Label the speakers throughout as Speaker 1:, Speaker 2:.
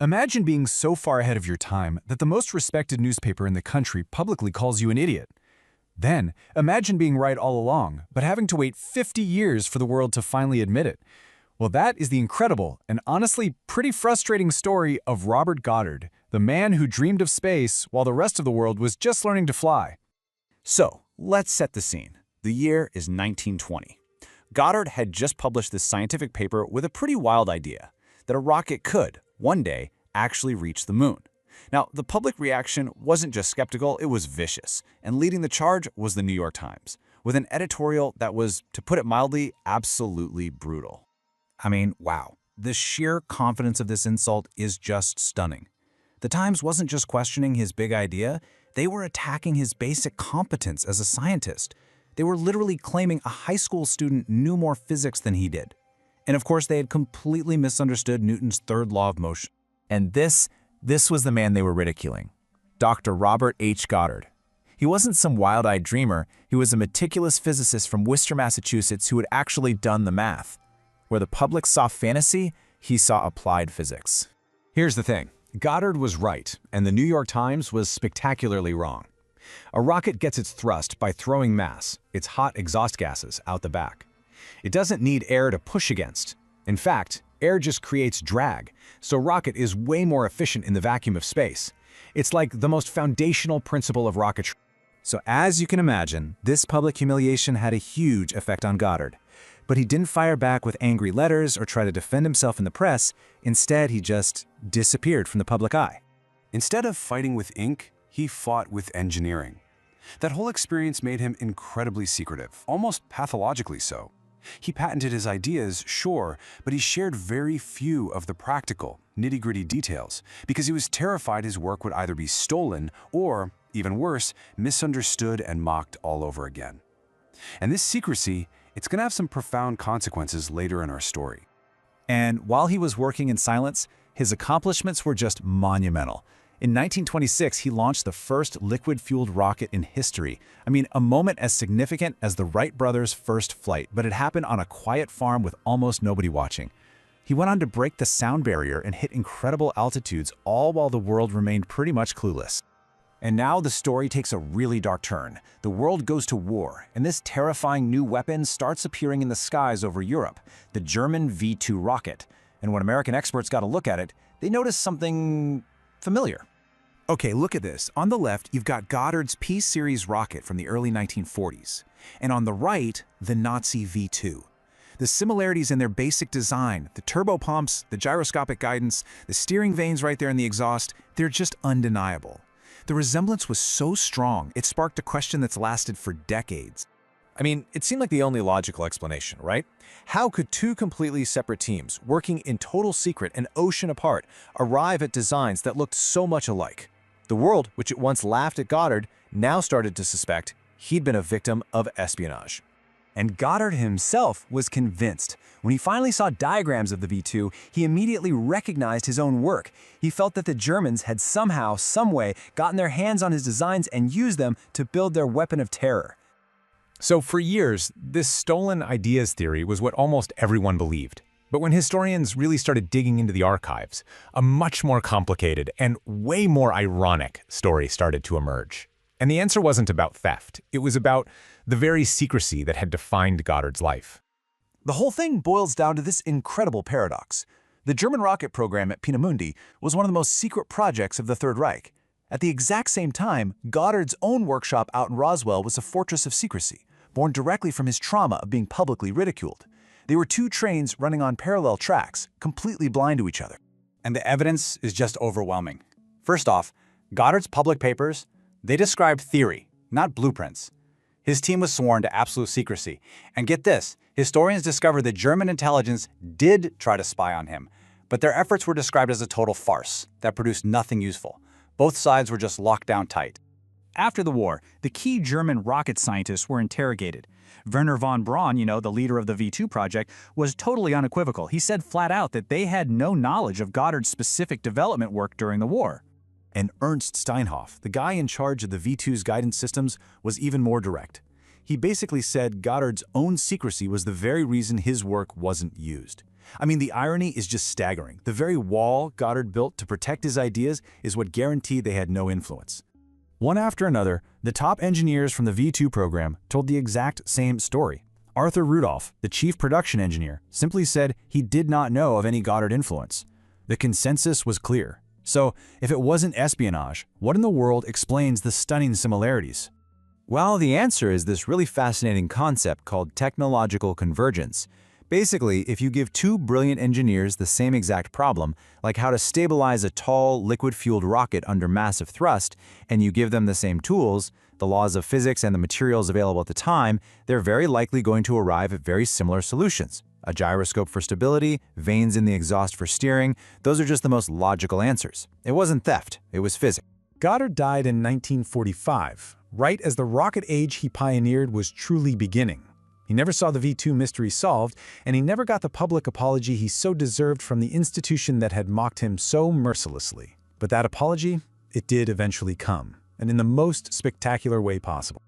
Speaker 1: Imagine being so far ahead of your time that the most respected newspaper in the country publicly calls you an idiot. Then, imagine being right all along, but having to wait 50 years for the world to finally admit it. Well, that is the incredible and honestly pretty frustrating story of Robert Goddard, the man who dreamed of space while the rest of the world was just learning to fly.
Speaker 2: So, let's set the scene. The year is 1920. Goddard had just published this scientific paper with a pretty wild idea, that a rocket could, one day, actually reach the moon. Now, the public reaction wasn't just skeptical, it was vicious, and leading the charge was the New York Times, with an editorial that was, to put it mildly, absolutely brutal. I mean, wow. The sheer confidence of this insult is just stunning. The Times wasn't just questioning his big idea, they were attacking his basic competence as a scientist. They were literally claiming a high school student knew more physics than he did. And of course, they had completely misunderstood Newton's third law of motion. And this was the man they were ridiculing, Dr. Robert H. Goddard. He wasn't some wild-eyed dreamer, he was a meticulous physicist from Worcester, Massachusetts who had actually done the math. Where the public saw fantasy, he saw applied physics.
Speaker 3: Here's the thing. Goddard was right, and the New York Times was spectacularly wrong. A rocket gets its thrust by throwing mass, its hot exhaust gases, out the back. It doesn't need air to push against. In fact, air just creates drag, so a rocket is way more efficient in the vacuum of space. It's like the most foundational principle of rocketry. So as you can imagine, this public humiliation had a huge effect on Goddard. But he didn't fire back with angry letters or try to defend himself in the press. Instead, he just disappeared from the public eye.
Speaker 4: Instead of fighting with ink, he fought with engineering. That whole experience made him incredibly secretive, almost pathologically so. He patented his ideas, sure, but he shared very few of the practical, nitty-gritty details because he was terrified his work would either be stolen or, even worse, misunderstood and mocked all over again. And this secrecy, it's going to have some profound consequences later in our story.
Speaker 2: And while he was working in silence, his accomplishments were just monumental. In 1926, he launched the first liquid-fueled rocket in history. I mean, a moment as significant as the Wright brothers' first flight, but it happened on a quiet farm with almost nobody watching. He went on to break the sound barrier and hit incredible altitudes, all while the world remained pretty much clueless. And now the story takes a really dark turn. The world goes to war, and this terrifying new weapon starts appearing in the skies over Europe, the German V-2 rocket. And when American experts got a look at it, they noticed something familiar. Okay, look at this. On the left, you've got Goddard's P-series rocket from the early 1940s. And on the right, the Nazi V-2. The similarities in their basic design, the turbopumps, the gyroscopic guidance, the steering vanes right there in the exhaust, they're just undeniable. The resemblance was so strong, it sparked a question that's lasted for decades.
Speaker 3: I mean, it seemed like the only logical explanation, right? How could two completely separate teams, working in total secret an ocean apart, arrive at designs that looked so much alike? The world, which at once laughed at Goddard, now started to suspect he'd been a victim of espionage.
Speaker 2: And Goddard himself was convinced. When he finally saw diagrams of the V-2, he immediately recognized his own work. He felt that the Germans had somehow, someway, gotten their hands on his designs and used them to build their weapon of terror.
Speaker 1: So for years, this stolen ideas theory was what almost everyone believed. But when historians really started digging into the archives, a much more complicated and way more ironic story started to emerge. And the answer wasn't about theft. It was about the very secrecy that had defined Goddard's life.
Speaker 2: The whole thing boils down to this incredible paradox. The German rocket program at Peenemünde was one of the most secret projects of the Third Reich. At the exact same time, Goddard's own workshop out in Roswell was a fortress of secrecy, born directly from his trauma of being publicly ridiculed. They were two trains running on parallel tracks, completely blind to each other.
Speaker 5: And the evidence is just overwhelming. First off, Goddard's public papers, they described theory, not blueprints. His team was sworn to absolute secrecy. And get this, historians discovered that German intelligence did try to spy on him, but their efforts were described as a total farce that produced nothing useful. Both sides were just locked down tight.
Speaker 6: After the war, the key German rocket scientists were interrogated. Werner von Braun, the leader of the V-2 project, was totally unequivocal. He said flat out that they had no knowledge of Goddard's specific development work during the war.
Speaker 2: And Ernst Steinhoff, the guy in charge of the V-2's guidance systems, was even more direct. He basically said Goddard's own secrecy was the very reason his work wasn't used. I mean, the irony is just staggering. The very wall Goddard built to protect his ideas is what guaranteed they had no influence.
Speaker 1: One after another, the top engineers from the V2 program told the exact same story. Arthur Rudolph, the chief production engineer, simply said he did not know of any Goddard influence. The consensus was clear. So, if it wasn't espionage, what in the world explains the stunning similarities?
Speaker 3: Well, the answer is this really fascinating concept called technological convergence. Basically, if you give two brilliant engineers the same exact problem, like how to stabilize a tall, liquid-fueled rocket under massive thrust, and you give them the same tools, the laws of physics and the materials available at the time, they're very likely going to arrive at very similar solutions. A gyroscope for stability, vanes in the exhaust for steering, those are just the most logical answers. It wasn't theft, it was physics.
Speaker 1: Goddard died in 1945, right as the rocket age he pioneered was truly beginning. He never saw the V2 mystery solved, and he never got the public apology he so deserved from the institution that had mocked him so mercilessly. But that apology, it did eventually come, and in the most spectacular way possible.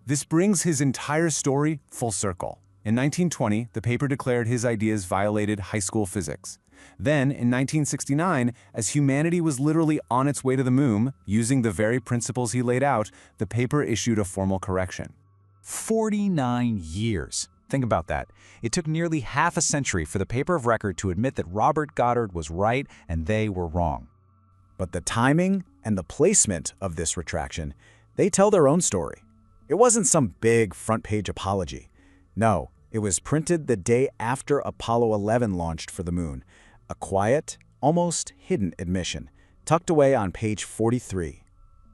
Speaker 4: This brings his entire story full circle. In 1920, the paper declared his ideas violated high school physics. Then, in 1969, as humanity was literally on its way to the moon, using the very principles he laid out, the paper issued a formal correction.
Speaker 6: 49 years. Think about that. It took nearly half a century for the paper of record to admit that Robert Goddard was right and they were wrong.
Speaker 2: But the timing and the placement of this retraction, they tell their own story. It wasn't some big front-page apology. No, it was printed the day after Apollo 11 launched for the moon. A quiet, almost hidden admission, tucked away on page 43.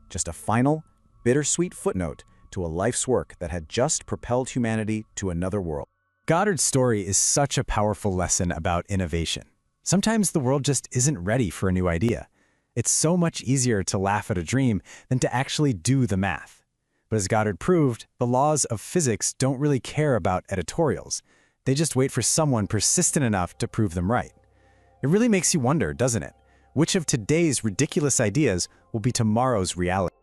Speaker 2: Just a final, bittersweet footnote to a life's work that had just propelled humanity to another world.
Speaker 1: Goddard's story is such a powerful lesson about innovation. Sometimes the world just isn't ready for a new idea. It's so much easier to laugh at a dream than to actually do the math. But as Goddard proved, the laws of physics don't really care about editorials. They just wait for someone persistent enough to prove them right. It really makes you wonder, doesn't it? Which of today's ridiculous ideas will be tomorrow's reality?